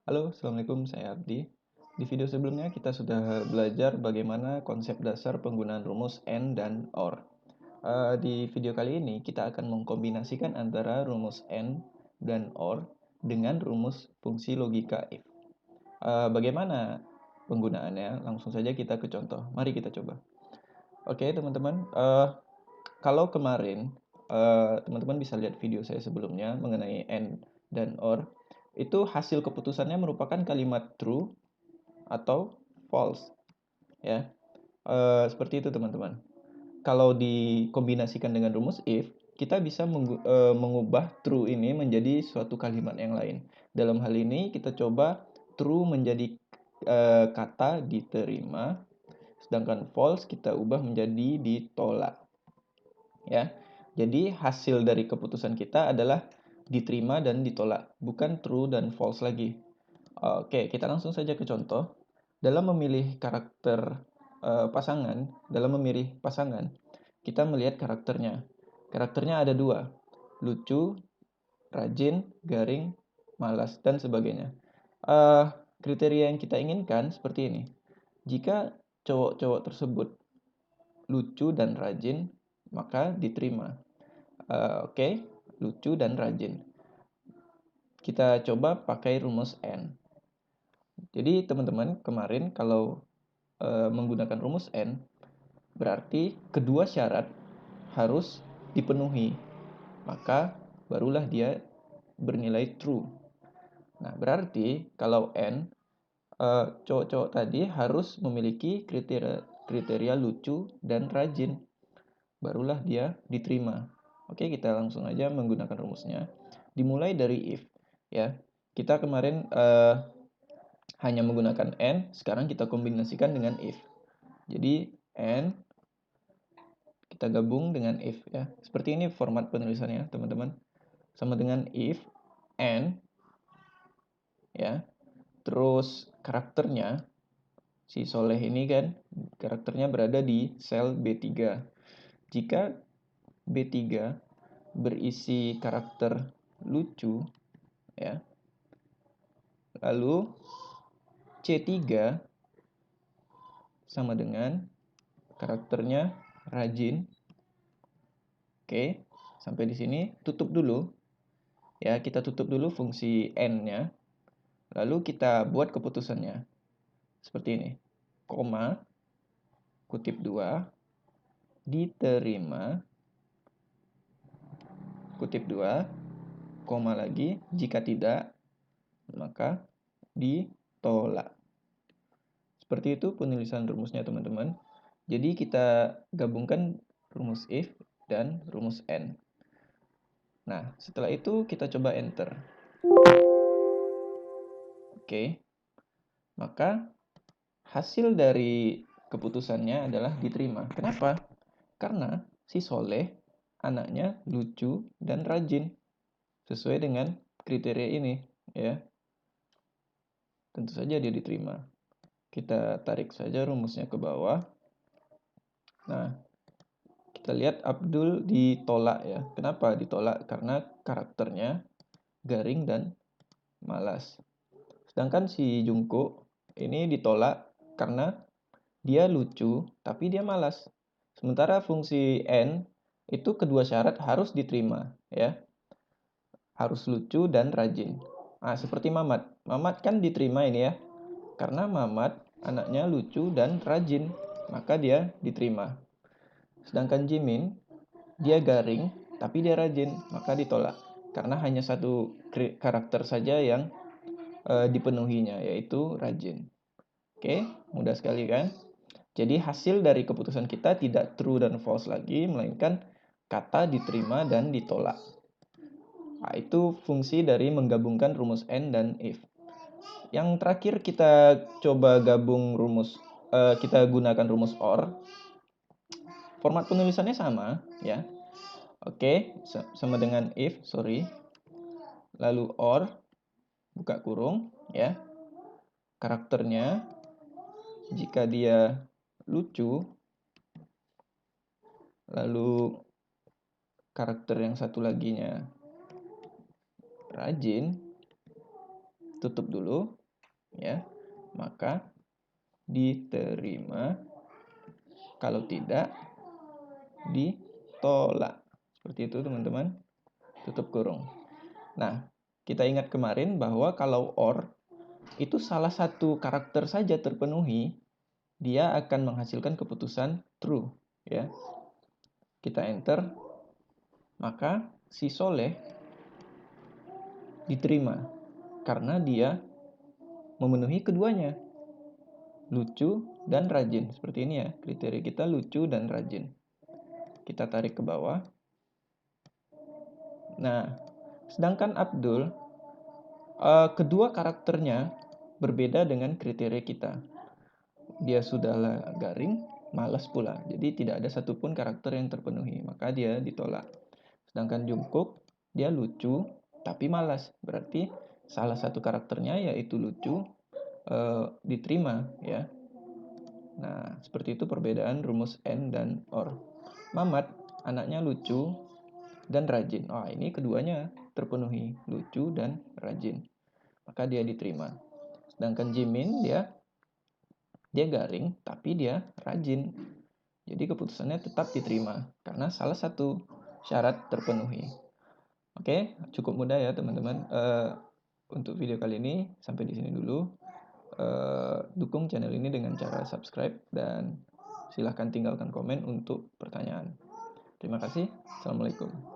Halo, Assalamualaikum, saya Abdi. Di video sebelumnya kita sudah belajar bagaimana konsep dasar penggunaan rumus AND dan OR. Di video kali ini kita akan mengkombinasikan antara rumus AND dan OR dengan rumus fungsi logika if. Bagaimana penggunaannya? Langsung saja kita ke contoh. Mari kita coba. Oke, teman-teman. Kalau kemarin teman-teman bisa lihat video saya sebelumnya mengenai AND dan OR, itu hasil keputusannya merupakan kalimat true atau false, ya. Seperti itu, teman-teman. Kalau dikombinasikan dengan rumus if, kita bisa mengubah true ini menjadi suatu kalimat yang lain. Dalam hal ini kita coba true menjadi kata diterima, sedangkan false kita ubah menjadi ditolak, ya. Jadi hasil dari keputusan kita adalah diterima dan ditolak, bukan true dan false lagi. Oke, kita langsung saja ke contoh. Dalam memilih dalam memilih pasangan, kita melihat karakternya. Karakternya ada dua, lucu, rajin, garing, malas, dan sebagainya. Eh, Kriteria yang kita inginkan seperti ini. Jika cowok-cowok tersebut lucu dan rajin, maka diterima. Oke, lucu dan rajin. Kita coba pakai rumus N. Jadi teman-teman kemarin kalau menggunakan rumus N, berarti kedua syarat harus dipenuhi. Maka barulah dia bernilai true. Nah, berarti kalau N, cowok-cowok tadi harus memiliki kriteria lucu dan rajin. Barulah dia diterima. Oke, kita langsung aja menggunakan rumusnya. Dimulai dari if, ya. Kita kemarin hanya menggunakan N, sekarang kita kombinasikan dengan if. Jadi N kita gabung dengan if, ya. Seperti ini format penulisannya, teman-teman. Sama dengan if N, ya. Terus karakternya si Soleh ini kan karakternya berada di sel B3. Jika B3 berisi karakter lucu, ya. Lalu C3 sama dengan karakternya rajin. Oke, sampai di sini tutup dulu. Ya, kita tutup dulu fungsi N-nya. Lalu kita buat keputusannya. Seperti ini. Koma, kutip 2, diterima, kutip 2, koma lagi, jika tidak, maka ditolak. Seperti itu penulisan rumusnya, teman-teman. Jadi kita gabungkan rumus if dan rumus N. Nah, setelah itu kita coba enter. Oke. Maka hasil dari keputusannya adalah diterima. Kenapa? Karena si Soleh anaknya lucu dan rajin. Sesuai dengan kriteria ini, ya. Tentu saja dia diterima. Kita tarik saja rumusnya ke bawah. Nah, kita lihat Abdul ditolak, ya. Kenapa ditolak? Karena karakternya garing dan malas. Sedangkan si Jungkook ini ditolak karena dia lucu tapi dia malas. Sementara fungsi N itu kedua syarat harus diterima, ya. Harus lucu dan rajin. Nah, seperti Mamat. Mamat kan diterima ini, ya. Karena Mamat anaknya lucu dan rajin, maka dia diterima. Sedangkan Jimin, dia garing tapi dia rajin, maka ditolak. Karena hanya satu karakter saja yang dipenuhinya, yaitu rajin. Oke, mudah sekali kan? Jadi hasil dari keputusan kita tidak true dan false lagi, melainkan kata diterima dan ditolak. Nah, itu fungsi dari menggabungkan rumus N dan if. Yang terakhir kita coba kita gunakan rumus OR. Format penulisannya sama, ya. Oke, sama dengan if, lalu OR, buka kurung, ya. Karakternya, jika dia lucu, lalu karakter yang satu laginya rajin, tutup dulu ya. Maka diterima, kalau tidak ditolak. Seperti itu teman-teman, tutup kurung. Nah, kita ingat kemarin bahwa kalau OR itu salah satu karakter saja terpenuhi, dia akan menghasilkan keputusan true ya. Kita enter, maka si Soleh diterima karena dia memenuhi keduanya, lucu dan rajin. Seperti ini ya, kriteria kita lucu dan rajin. Kita tarik ke bawah. Nah, sedangkan Abdul, kedua karakternya berbeda dengan kriteria kita. Dia sudahlah garing, malas pula. Jadi tidak ada satupun karakter yang terpenuhi, maka dia ditolak. Sedangkan Jungkook, dia lucu tapi malas. Berarti salah satu karakternya yaitu lucu diterima ya. Nah, seperti itu perbedaan rumus AND dan OR. Mamat, anaknya lucu dan rajin. Wah, ini keduanya terpenuhi, lucu dan rajin. Maka dia diterima. Sedangkan Jimin, dia garing tapi dia rajin. Jadi keputusannya tetap diterima karena salah satu syarat terpenuhi. Oke, cukup mudah ya teman-teman. Untuk video kali ini sampai di sini dulu. Dukung channel ini dengan cara subscribe dan silahkan tinggalkan komen untuk pertanyaan. Terima kasih. Assalamualaikum.